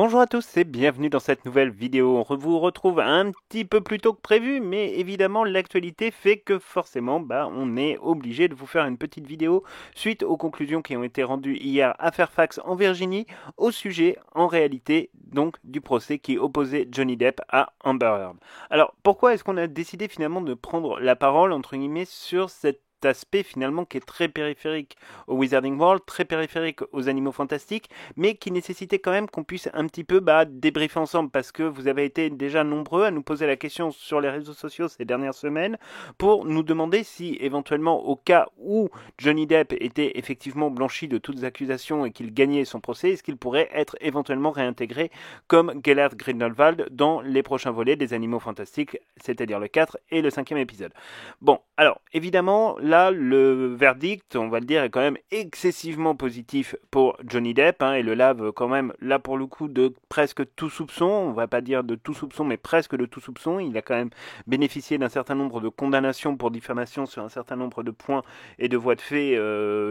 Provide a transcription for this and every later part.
Bonjour à tous et bienvenue dans cette nouvelle vidéo. On vous retrouve un petit peu plus tôt que prévu, mais évidemment l'actualité fait que forcément on est obligé de vous faire une petite vidéo suite aux conclusions qui ont été rendues hier à Fairfax en Virginie au sujet en réalité donc du procès qui opposait Johnny Depp à Amber Heard. Alors pourquoi est-ce qu'on a décidé finalement de prendre la parole entre guillemets sur cet aspect finalement qui est très périphérique au Wizarding World, très périphérique aux animaux fantastiques, mais qui nécessitait quand même qu'on puisse un petit peu débriefer ensemble, parce que vous avez été déjà nombreux à nous poser la question sur les réseaux sociaux ces dernières semaines pour nous demander si éventuellement au cas où Johnny Depp était effectivement blanchi de toutes accusations et qu'il gagnait son procès, est-ce qu'il pourrait être éventuellement réintégré comme Gellert Grindelwald dans les prochains volets des Animaux Fantastiques, c'est-à-dire le 4 et le 5e épisode. Bon, alors évidemment, là, le verdict, on va le dire, est quand même excessivement positif pour Johnny Depp, et le lave quand même, là pour le coup, de presque tout soupçon. On va pas dire de tout soupçon, mais presque de tout soupçon. Il a quand même bénéficié d'un certain nombre de condamnations pour diffamation sur un certain nombre de points et de voies de fait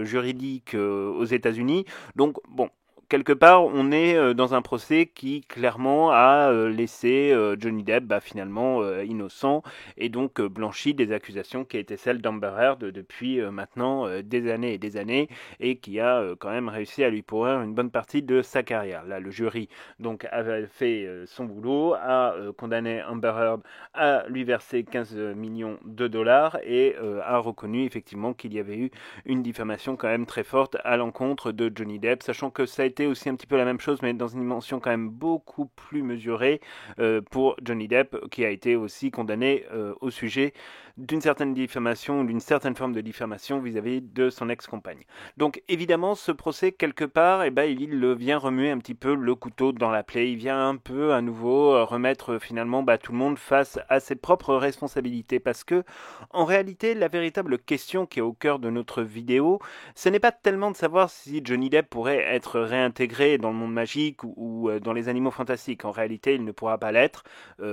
juridiques aux États-Unis. Donc, bon, quelque part, on est dans un procès qui clairement a laissé Johnny Depp finalement innocent et donc blanchi des accusations qui étaient celles d'Amber Heard depuis maintenant des années et des années, et qui a quand même réussi à lui pourrir une bonne partie de sa carrière. Là, le jury donc avait fait son boulot, a condamné Amber Heard à lui verser 15 millions de dollars et a reconnu effectivement qu'il y avait eu une diffamation quand même très forte à l'encontre de Johnny Depp, sachant que ça a été aussi un petit peu la même chose, mais dans une dimension quand même beaucoup plus mesurée pour Johnny Depp, qui a été aussi condamné au sujet d'une certaine diffamation, d'une certaine forme de diffamation vis-à-vis de son ex-compagne. Donc évidemment, ce procès, quelque part, il vient remuer un petit peu le couteau dans la plaie, il vient un peu à nouveau remettre finalement tout le monde face à ses propres responsabilités, parce que en réalité, la véritable question qui est au cœur de notre vidéo, ce n'est pas tellement de savoir si Johnny Depp pourrait être réintégré dans le monde magique ou dans les animaux fantastiques. En réalité, il ne pourra pas l'être,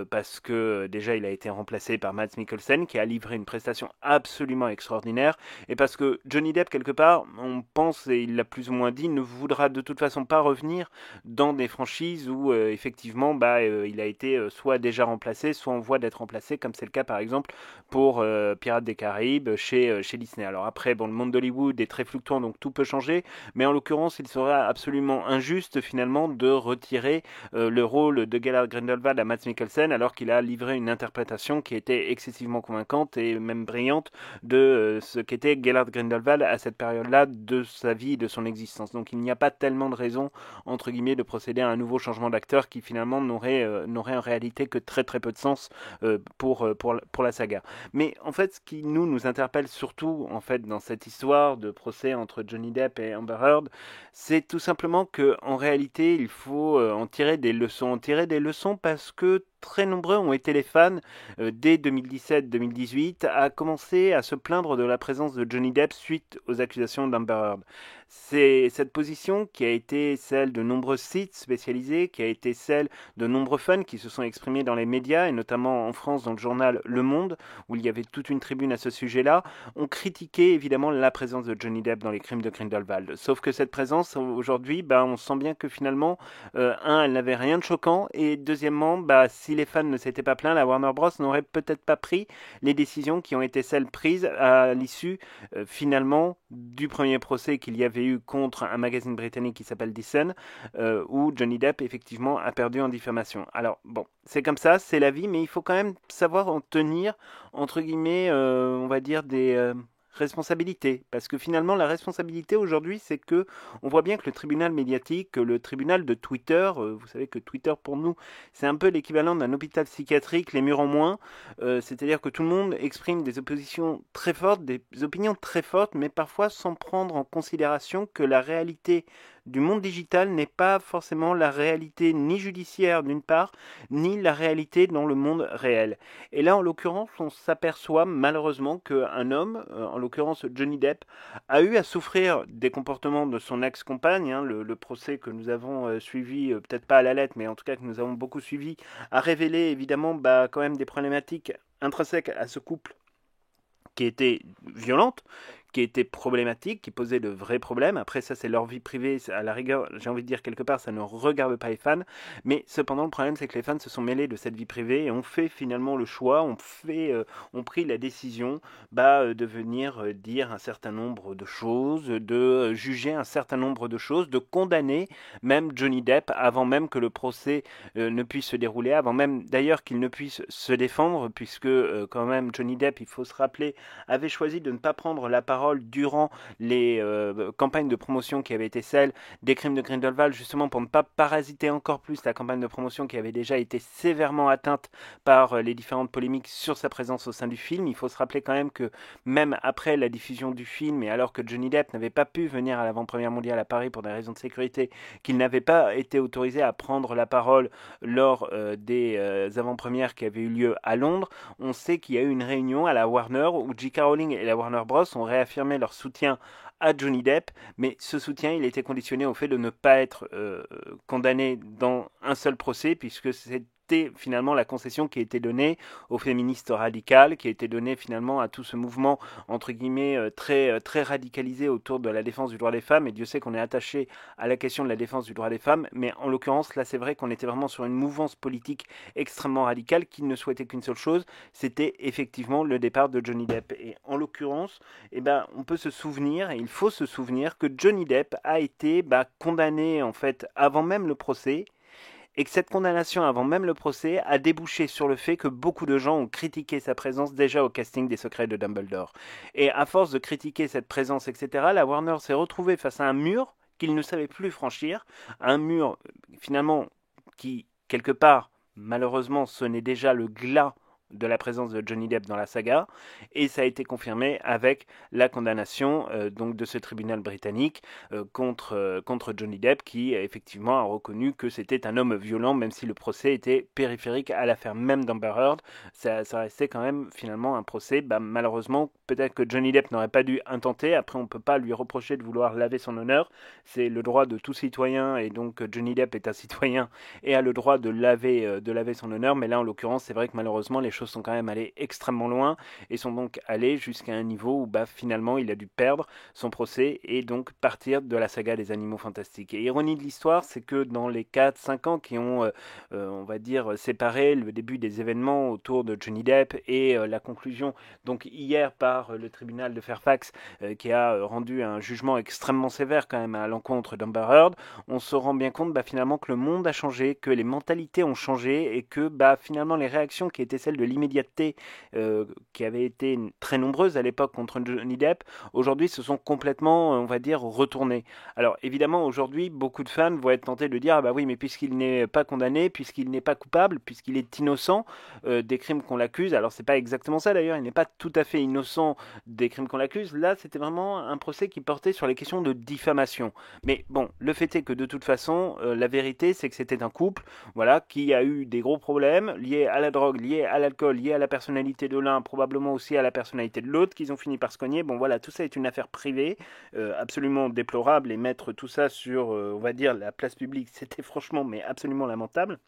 parce que déjà il a été remplacé par Mads Mikkelsen, qui a livré une prestation absolument extraordinaire, et parce que Johnny Depp, quelque part, on pense, et il l'a plus ou moins dit, ne voudra de toute façon pas revenir dans des franchises où effectivement il a été soit déjà remplacé, soit en voie d'être remplacé, comme c'est le cas par exemple pour Pirates des Caraïbes chez Disney. Alors après, bon, le monde d'Hollywood est très fluctuant, donc tout peut changer, mais en l'occurrence, il serait absolument injuste finalement de retirer le rôle de Gellert Grindelwald à Mads Mikkelsen, alors qu'il a livré une interprétation qui était excessivement convaincante et même brillante de ce qu'était Gellert Grindelwald à cette période-là de sa vie et de son existence. Donc il n'y a pas tellement de raison, entre guillemets, de procéder à un nouveau changement d'acteur qui finalement n'aurait en réalité que très très peu de sens pour la saga. Mais en fait, ce qui nous interpelle surtout en fait dans cette histoire de procès entre Johnny Depp et Amber Heard, c'est tout simplement que en réalité, il faut en tirer des leçons. En tirer des leçons parce que très nombreux ont été les fans dès 2017-2018 à commencer à se plaindre de la présence de Johnny Depp suite aux accusations d'Amber Heard. C'est cette position qui a été celle de nombreux sites spécialisés, qui a été celle de nombreux fans qui se sont exprimés dans les médias, et notamment en France dans le journal Le Monde, où il y avait toute une tribune à ce sujet-là, ont critiqué évidemment la présence de Johnny Depp dans les crimes de Grindelwald. Sauf que cette présence, aujourd'hui, on sent bien que finalement, elle n'avait rien de choquant, et deuxièmement, si les fans ne s'étaient pas plaints, la Warner Bros n'aurait peut-être pas pris les décisions qui ont été celles prises à l'issue, finalement, du premier procès qu'il y avait eu contre un magazine britannique qui s'appelle The Sun, où Johnny Depp effectivement a perdu en diffamation. Alors bon, c'est comme ça, c'est la vie, mais il faut quand même savoir en tenir, entre guillemets, on va dire des responsabilités, parce que finalement la responsabilité aujourd'hui, c'est que on voit bien que le tribunal médiatique, le tribunal de Twitter, vous savez que Twitter pour nous c'est un peu l'équivalent d'un hôpital psychiatrique, les murs en moins, c'est-à-dire que tout le monde exprime des oppositions très fortes, des opinions très fortes, mais parfois sans prendre en considération que la réalité du monde digital n'est pas forcément la réalité ni judiciaire d'une part, ni la réalité dans le monde réel. Et là, en l'occurrence, on s'aperçoit malheureusement qu'un homme, en l'occurrence Johnny Depp, a eu à souffrir des comportements de son ex-compagne. Le procès que nous avons suivi, peut-être pas à la lettre, mais en tout cas que nous avons beaucoup suivi, a révélé évidemment quand même des problématiques intrinsèques à ce couple qui étaient violentes, qui était problématique, qui posait de vrais problèmes. Après, ça, c'est leur vie privée. À la rigueur, j'ai envie de dire quelque part, ça ne regarde pas les fans. Mais cependant, le problème, c'est que les fans se sont mêlés de cette vie privée et ont fait finalement le choix, ont pris la décision de venir dire un certain nombre de choses, de juger un certain nombre de choses, de condamner même Johnny Depp avant même que le procès ne puisse se dérouler, avant même d'ailleurs qu'il ne puisse se défendre, puisque quand même Johnny Depp, il faut se rappeler, avait choisi de ne pas prendre la parole durant les campagnes de promotion qui avaient été celles des crimes de Grindelwald, justement pour ne pas parasiter encore plus la campagne de promotion qui avait déjà été sévèrement atteinte par les différentes polémiques sur sa présence au sein du film. Il faut se rappeler quand même que même après la diffusion du film, et alors que Johnny Depp n'avait pas pu venir à l'avant-première mondiale à Paris pour des raisons de sécurité, qu'il n'avait pas été autorisé à prendre la parole lors des avant-premières qui avaient eu lieu à Londres, on sait qu'il y a eu une réunion à la Warner où J.K. Rowling et la Warner Bros. Ont réaffirmé leur soutien à Johnny Depp, mais ce soutien il était conditionné au fait de ne pas être condamné dans un seul procès, puisque c'était finalement la concession qui a été donnée aux féministes radicales, qui a été donnée finalement à tout ce mouvement entre guillemets très radicalisé autour de la défense du droit des femmes, et Dieu sait qu'on est attaché à la question de la défense du droit des femmes, mais en l'occurrence là c'est vrai qu'on était vraiment sur une mouvance politique extrêmement radicale qui ne souhaitait qu'une seule chose, c'était effectivement le départ de Johnny Depp. Et en l'occurrence, on peut se souvenir, et il faut se souvenir, que Johnny Depp a été condamné en fait avant même le procès, et que cette condamnation avant même le procès a débouché sur le fait que beaucoup de gens ont critiqué sa présence déjà au casting des Secrets de Dumbledore. Et à force de critiquer cette présence, etc., la Warner s'est retrouvée face à un mur qu'il ne savait plus franchir, un mur finalement qui, quelque part, malheureusement, sonnait déjà le glas de la présence de Johnny Depp dans la saga, et ça a été confirmé avec la condamnation donc de ce tribunal britannique contre Johnny Depp, qui effectivement a reconnu que c'était un homme violent, même si le procès était périphérique à l'affaire même d'Amber Heard. Ça restait quand même finalement un procès, malheureusement, peut-être que Johnny Depp n'aurait pas dû intenter. Après, on ne peut pas lui reprocher de vouloir laver son honneur, c'est le droit de tout citoyen, et donc Johnny Depp est un citoyen et a le droit de laver son honneur, mais là en l'occurrence c'est vrai que malheureusement les choses sont quand même allées extrêmement loin et sont donc allées jusqu'à un niveau où finalement il a dû perdre son procès et donc partir de la saga des Animaux Fantastiques. Et ironie de l'histoire, c'est que dans les 4-5 ans qui ont on va dire séparé le début des événements autour de Johnny Depp et la conclusion donc hier par le tribunal de Fairfax qui a rendu un jugement extrêmement sévère quand même à l'encontre d'Amber Heard, on se rend bien compte finalement que le monde a changé, que les mentalités ont changé et que finalement les réactions qui étaient celles de l'immédiateté qui avaient été très nombreuses à l'époque contre Johnny Depp, aujourd'hui se sont complètement, on va dire, retournées. Alors évidemment aujourd'hui beaucoup de fans vont être tentés de dire oui mais puisqu'il n'est pas condamné, puisqu'il n'est pas coupable, puisqu'il est innocent des crimes qu'on l'accuse, alors c'est pas exactement ça d'ailleurs, il n'est pas tout à fait innocent des crimes qu'on l'accuse, là c'était vraiment un procès qui portait sur les questions de diffamation. Mais bon, le fait est que de toute façon, la vérité c'est que c'était un couple qui a eu des gros problèmes liés à la drogue, liés à l'alcool, liés à la personnalité de l'un, probablement aussi à la personnalité de l'autre, qu'ils ont fini par se cogner. Bon voilà, tout ça est une affaire privée, absolument déplorable, et mettre tout ça sur, on va dire, la place publique, c'était franchement mais absolument lamentable.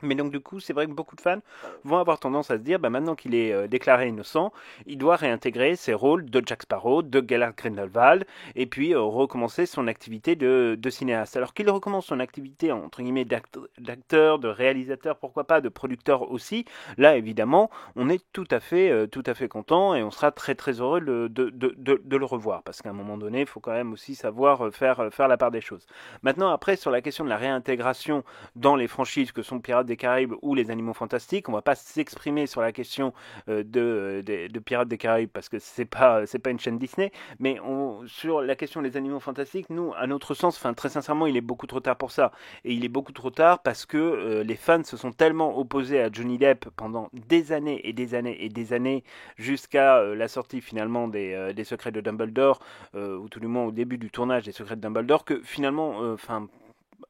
Mais donc du coup, c'est vrai que beaucoup de fans vont avoir tendance à se dire, maintenant qu'il est déclaré innocent, il doit réintégrer ses rôles de Jack Sparrow, de Gellert Grindelwald, et puis recommencer son activité de cinéaste. Alors qu'il recommence son activité entre guillemets d'acteur, de réalisateur, pourquoi pas, de producteur aussi, là évidemment, on est tout à fait content et on sera très très heureux de le revoir, parce qu'à un moment donné, il faut quand même aussi savoir faire la part des choses. Maintenant, après, sur la question de la réintégration dans les franchises que sont Pirates des Caraïbes ou les Animaux Fantastiques, on va pas s'exprimer sur la question de Pirates des Caraïbes parce que c'est pas une chaîne Disney, mais sur la question des Animaux Fantastiques, nous, à notre sens, très sincèrement, il est beaucoup trop tard pour ça. Et il est beaucoup trop tard parce que les fans se sont tellement opposés à Johnny Depp pendant des années et des années et des années jusqu'à la sortie finalement des Secrets de Dumbledore, ou tout du moins au début du tournage des Secrets de Dumbledore, que finalement,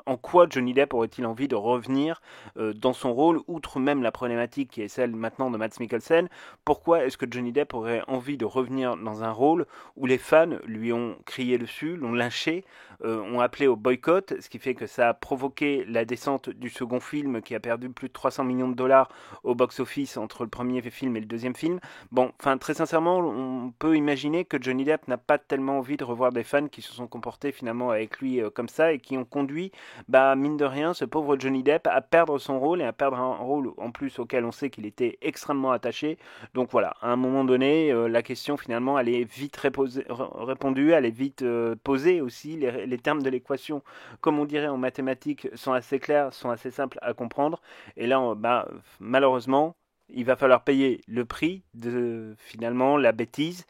en quoi Johnny Depp aurait-il envie de revenir dans son rôle, outre même la problématique qui est celle maintenant de Mads Mikkelsen. Pourquoi est-ce que Johnny Depp aurait envie de revenir dans un rôle où les fans lui ont crié dessus, l'ont lynché, ont appelé au boycott, ce qui fait que ça a provoqué la descente du second film qui a perdu plus de 300 millions de dollars au box-office entre le premier film et le deuxième film. Bon, enfin très sincèrement, on peut imaginer que Johnny Depp n'a pas tellement envie de revoir des fans qui se sont comportés finalement avec lui comme ça et qui ont conduit, mine de rien, ce pauvre Johnny Depp à perdre son rôle et à perdre un rôle en plus auquel on sait qu'il était extrêmement attaché. Donc voilà, à un moment donné, la question finalement elle est vite répondue, elle est vite posée aussi. Les termes de l'équation, comme on dirait en mathématiques, sont assez clairs, sont assez simples à comprendre. Et là, malheureusement, il va falloir payer le prix de finalement la bêtise,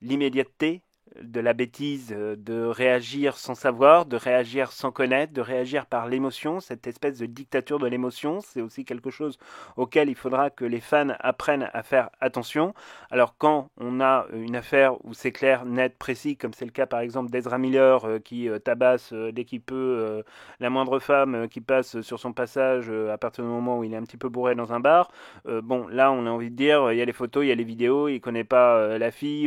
l'immédiateté de la bêtise, de réagir sans savoir, de réagir sans connaître, de réagir par l'émotion, cette espèce de dictature de l'émotion, c'est aussi quelque chose auquel il faudra que les fans apprennent à faire attention. Alors quand on a une affaire où c'est clair, net, précis, comme c'est le cas par exemple d'Ezra Miller qui tabasse dès qu'il peut la moindre femme qui passe sur son passage à partir du moment où il est un petit peu bourré dans un bar, bon là on a envie de dire, il y a les photos, il y a les vidéos, il connaît pas la fille,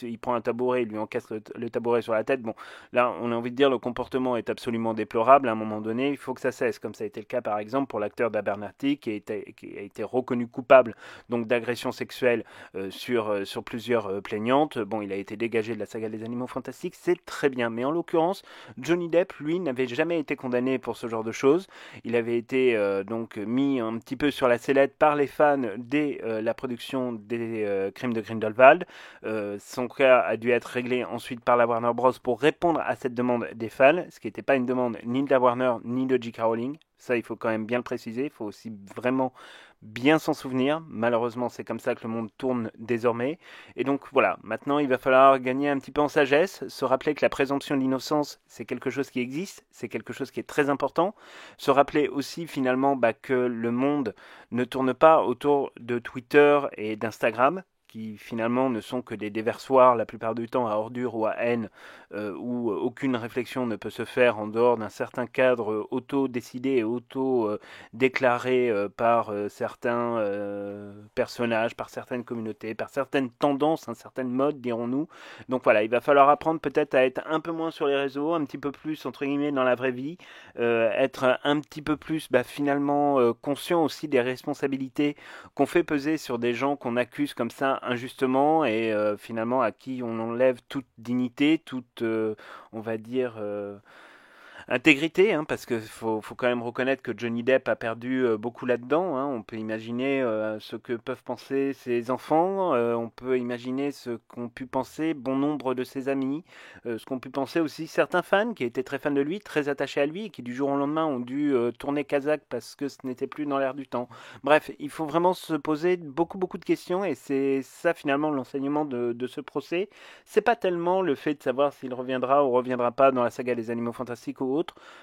il prend un tabouret, il lui en casse le tabouret sur la tête. Bon, là, on a envie de dire le comportement est absolument déplorable. À un moment donné, il faut que ça cesse, comme ça a été le cas par exemple pour l'acteur d'Abernathy qui a été reconnu coupable donc d'agression sexuelle sur plusieurs plaignantes. Bon, il a été dégagé de la saga des Animaux Fantastiques, c'est très bien. Mais en l'occurrence, Johnny Depp, lui, n'avait jamais été condamné pour ce genre de choses. Il avait été donc mis un petit peu sur la sellette par les fans dès la production des Crimes de Grindelwald. Son cas a dû être réglé ensuite par la Warner Bros. Pour répondre à cette demande des fans, ce qui n'était pas une demande ni de la Warner ni de J.K. Rowling. Ça, il faut quand même bien le préciser. Il faut aussi vraiment bien s'en souvenir. Malheureusement, c'est comme ça que le monde tourne désormais. Et donc voilà, maintenant il va falloir gagner un petit peu en sagesse, se rappeler que la présomption d'innocence, c'est quelque chose qui existe, c'est quelque chose qui est très important. Se rappeler aussi finalement que le monde ne tourne pas autour de Twitter et d'Instagram, qui finalement ne sont que des déversoirs la plupart du temps à ordures ou à haine, où aucune réflexion ne peut se faire en dehors d'un certain cadre auto-décidé et auto-déclaré par certains personnages, par certaines communautés, par certaines tendances, certaines modes, dirons-nous. Donc voilà, il va falloir apprendre peut-être à être un peu moins sur les réseaux, un petit peu plus entre guillemets dans la vraie vie, être un petit peu plus finalement conscient aussi des responsabilités qu'on fait peser sur des gens qu'on accuse comme ça injustement et finalement à qui on enlève toute dignité, toute, on va dire, intégrité, parce que faut quand même reconnaître que Johnny Depp a perdu beaucoup là-dedans. On peut imaginer ce que peuvent penser ses enfants, on peut imaginer ce qu'ont pu penser bon nombre de ses amis, ce qu'ont pu penser aussi certains fans qui étaient très fans de lui, très attachés à lui, et qui du jour au lendemain ont dû tourner kazakh parce que ce n'était plus dans l'air du temps. Bref, il faut vraiment se poser beaucoup de questions, et c'est ça finalement l'enseignement de ce procès. C'est pas tellement le fait de savoir s'il reviendra ou reviendra pas dans la saga des Animaux Fantastiques ou autre.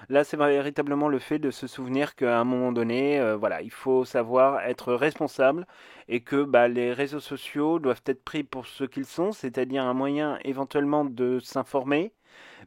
Là, c'est véritablement le fait de se souvenir qu'à un moment donné, voilà, il faut savoir être responsable et que les réseaux sociaux doivent être pris pour ce qu'ils sont, c'est-à-dire un moyen éventuellement de s'informer,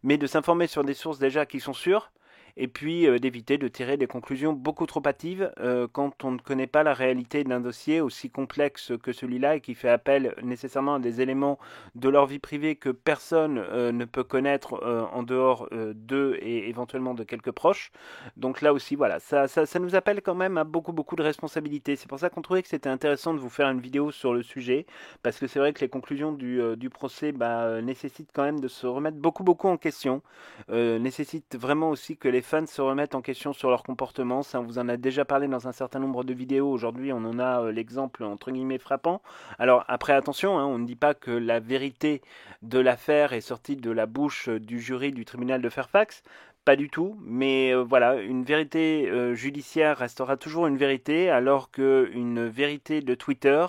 mais de s'informer sur des sources déjà qui sont sûres, et puis d'éviter de tirer des conclusions beaucoup trop hâtives quand on ne connaît pas la réalité d'un dossier aussi complexe que celui-là et qui fait appel nécessairement à des éléments de leur vie privée que personne ne peut connaître en dehors d'eux et éventuellement de quelques proches. Donc là aussi, voilà, ça nous appelle quand même à beaucoup de responsabilités. C'est pour ça qu'on trouvait que c'était intéressant de vous faire une vidéo sur le sujet, parce que c'est vrai que les conclusions du procès nécessitent quand même de se remettre beaucoup en question, nécessitent vraiment aussi que les fans se remettent en question sur leur comportement. Ça, on vous en a déjà parlé dans un certain nombre de vidéos. Aujourd'hui, on en a l'exemple entre guillemets frappant. Alors après, attention, on ne dit pas que la vérité de l'affaire est sortie de la bouche du jury du tribunal de Fairfax. Pas du tout, mais voilà, une vérité judiciaire restera toujours une vérité, alors qu'une vérité de Twitter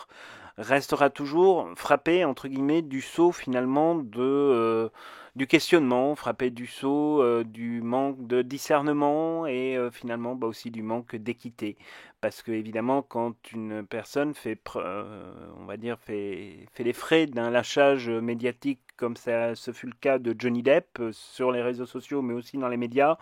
restera toujours frappée, entre guillemets, du sceau finalement du questionnement, frappé du sceau, du manque de discernement et finalement bah, aussi du manque d'équité. Parce que évidemment, quand une personne on va dire, fait les frais d'un lâchage médiatique comme ça, ce fut le cas de Johnny Depp sur les réseaux sociaux, mais aussi dans les médias,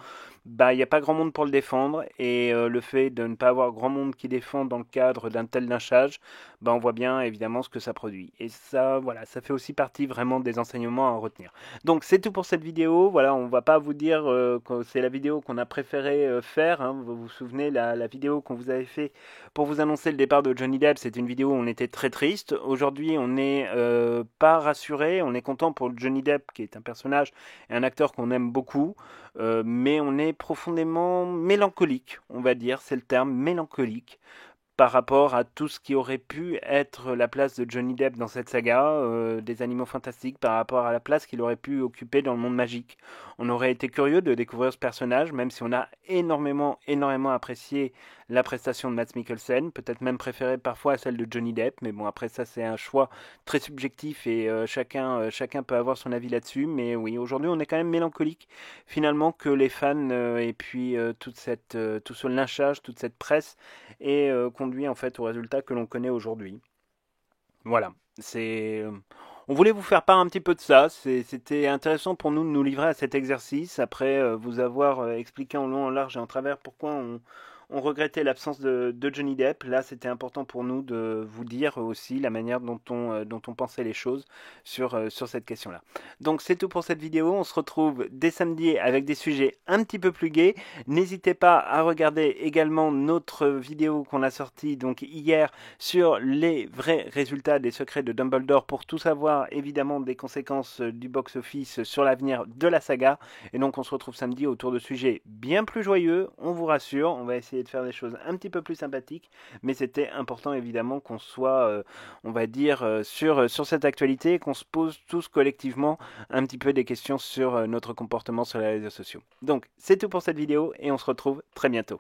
bah il n'y a pas grand monde pour le défendre et le fait de ne pas avoir grand monde qui défend dans le cadre d'un tel lynchage, bah on voit bien évidemment ce que ça produit. Et ça, voilà, ça fait aussi partie vraiment des enseignements à retenir. Donc c'est tout pour cette vidéo. Voilà, on va pas vous dire que c'est la vidéo qu'on a préféré faire. Hein. Vous vous souvenez la vidéo qu'on vous avait fait pour vous annoncer le départ de Johnny Depp, c'était une vidéo où on était très triste. Aujourd'hui, on n'est pas rassuré. On est content pour Johnny Depp, qui est un personnage et un acteur qu'on aime beaucoup, mais on est profondément mélancolique, on va dire, c'est le terme, mélancolique par rapport à tout ce qui aurait pu être la place de Johnny Depp dans cette saga, des Animaux Fantastiques, par rapport à la place qu'il aurait pu occuper dans le monde magique. On aurait été curieux de découvrir ce personnage, même si on a énormément apprécié la prestation de Mads Mikkelsen, peut-être même préféré parfois à celle de Johnny Depp, mais bon après ça c'est un choix très subjectif et chacun peut avoir son avis là-dessus, mais oui, aujourd'hui on est quand même mélancolique finalement que les fans et puis tout ce lynchage, toute cette presse et conduit en fait au résultat que l'on connaît aujourd'hui. Voilà, on voulait vous faire part un petit peu de ça. C'était intéressant pour nous de nous livrer à cet exercice après vous avoir expliqué en long, en large et en travers pourquoi on regrettait l'absence de Johnny Depp. Là, c'était important pour nous de vous dire aussi la manière dont on pensait les choses sur cette question-là. Donc c'est tout pour cette vidéo. On se retrouve dès samedi avec des sujets un petit peu plus gais. N'hésitez pas à regarder également notre vidéo qu'on a sortie donc hier sur les vrais résultats des secrets de Dumbledore pour tout savoir évidemment des conséquences du box-office sur l'avenir de la saga. Et donc on se retrouve samedi autour de sujets bien plus joyeux, on vous rassure, on va essayer de faire des choses un petit peu plus sympathiques, mais c'était important évidemment qu'on soit, on va dire, sur cette actualité et qu'on se pose tous collectivement un petit peu des questions sur notre comportement sur les réseaux sociaux. Donc c'est tout pour cette vidéo et on se retrouve très bientôt.